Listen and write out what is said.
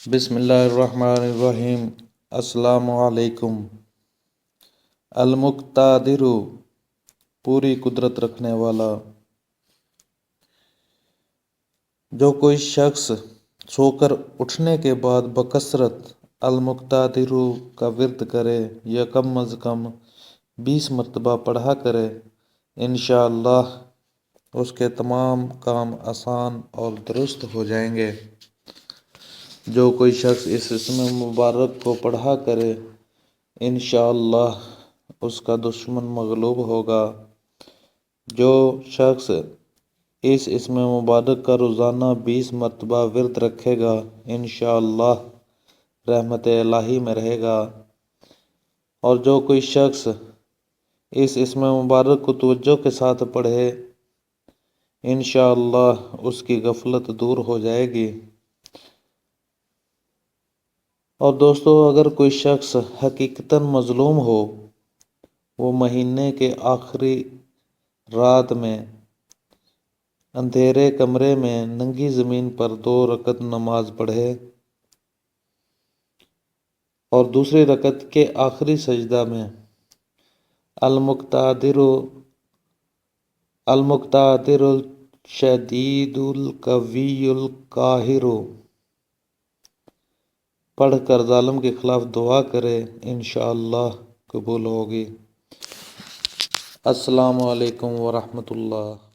بسم اللہ الرحمن الرحیم۔ السلام علیکم۔ المقتدر، پوری قدرت رکھنے والا۔ جو کوئی شخص سو کر اٹھنے کے بعد بکثرت المقتدر کا ورد کرے یا کم از کم 20 مرتبہ پڑھا کرے، انشاءاللہ اس کے تمام کام آسان اور درست ہو جائیں گے۔ جو کوئی شخص اس اسم مبارک کو پڑھا کرے، انشاءاللہ اس کا دشمن مغلوب ہوگا۔ جو شخص اس اسم مبارک کا روزانہ 20 مرتبہ ورد رکھے گا، انشاءاللہ رحمت الہی میں رہے گا۔ اور جو کوئی شخص اس اسم مبارک کو توجہ کے ساتھ پڑھے، انشاءاللہ اس کی غفلت دور ہو جائے گی۔ اور دوستو، اگر کوئی شخص حقیقتاً مظلوم ہو، وہ مہینے کے آخری رات میں اندھیرے کمرے میں ننگی زمین پر 2 رکعت نماز پڑھے اور دوسری رکعت کے آخری سجدہ میں المقتدر الشدید القوی القاہر پڑھ کر ظالم کے خلاف دعا کرے، انشاءاللہ قبول ہوگی۔ السلام علیکم ورحمۃ اللہ۔